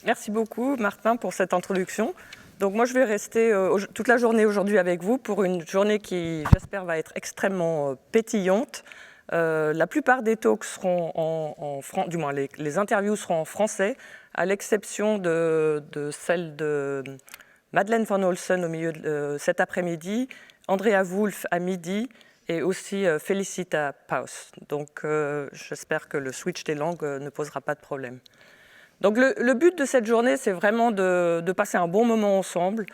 Merci beaucoup, Martin, pour cette introduction. Donc moi, je vais rester toute la journée aujourd'hui avec vous pour une journée qui, j'espère, va être extrêmement pétillante. La plupart des talks seront en français, du moins les interviews seront en français, à l'exception de celle de Madeleine Van Olsen au milieu de cet après-midi, Andrea Wulf à midi et aussi Felicita Paus. Donc j'espère que le switch des langues ne posera pas de problème. Donc le but de cette journée, c'est vraiment de passer un bon moment ensemble,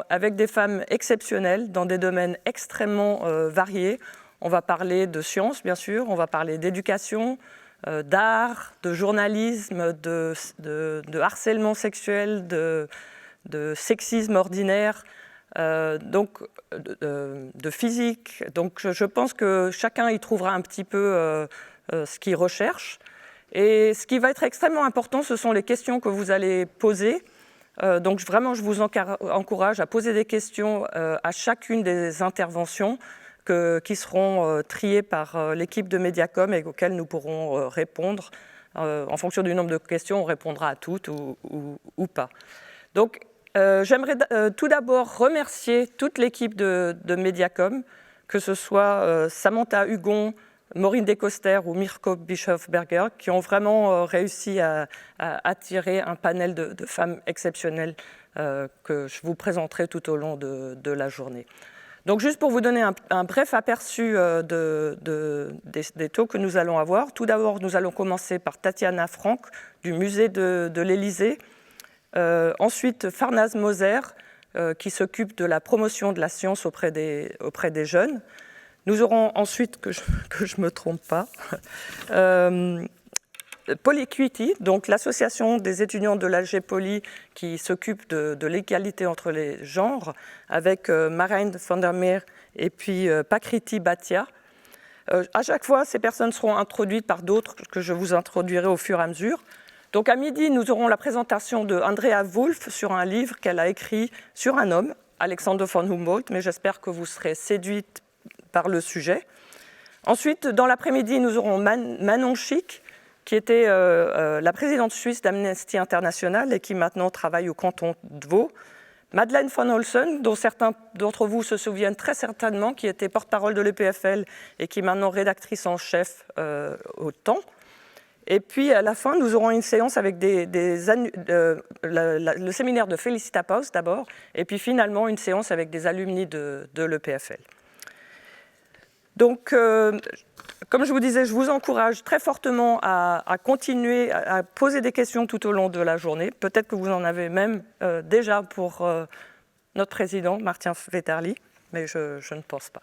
avec des femmes exceptionnelles dans des domaines extrêmement variés. On va parler de sciences, bien sûr, on va parler d'éducation, d'art, de journalisme, de harcèlement sexuel, de sexisme ordinaire, donc de physique. Donc je pense que chacun y trouvera un petit peu ce qu'il recherche. Et ce qui va être extrêmement important, ce sont les questions que vous allez poser. Donc vraiment, je vous encourage à poser des questions à chacune des interventions qui seront triées par l'équipe de Mediacom et auxquelles nous pourrons répondre. En fonction du nombre de questions, on répondra à toutes ou pas. Donc j'aimerais tout d'abord remercier toute l'équipe de Mediacom, que ce soit Samantha Hugon, Maureen Descoster ou Mirko Bischoff-Berger, qui ont vraiment réussi à attirer un panel de femmes exceptionnelles que je vous présenterai tout au long de la journée. Donc juste pour vous donner un bref aperçu des talks que nous allons avoir. Tout d'abord, nous allons commencer par Tatiana Frank du musée de l'Élysée. Ensuite, Farnaz Moser, qui s'occupe de la promotion de la science auprès des jeunes. Nous aurons ensuite, que je me trompe pas, Polyquity, donc l'association des étudiants de l'AG Poly qui s'occupe de l'égalité entre les genres, avec Marijn van der Meer et puis Pakriti Bhatia. À chaque fois, ces personnes seront introduites par d'autres que je vous introduirai au fur et à mesure. Donc à midi, nous aurons la présentation de Andrea Wulf sur un livre qu'elle a écrit sur un homme, Alexander von Humboldt, mais j'espère que vous serez séduites par le sujet. Ensuite, dans l'après-midi, nous aurons Manon Schick, qui était la présidente suisse d'Amnesty International et qui maintenant travaille au canton de Vaud. Madeleine Van Olsen, dont certains d'entre vous se souviennent très certainement, qui était porte-parole de l'EPFL et qui est maintenant rédactrice en chef au Temps. Et puis, à la fin, nous aurons une séance avec le séminaire de Felicita Paus d'abord, et puis finalement une séance avec des alumni de l'EPFL. Donc, comme je vous disais, je vous encourage très fortement à continuer à poser des questions tout au long de la journée. Peut-être que vous en avez même déjà pour notre président, Martin Vetterli, mais je ne pense pas.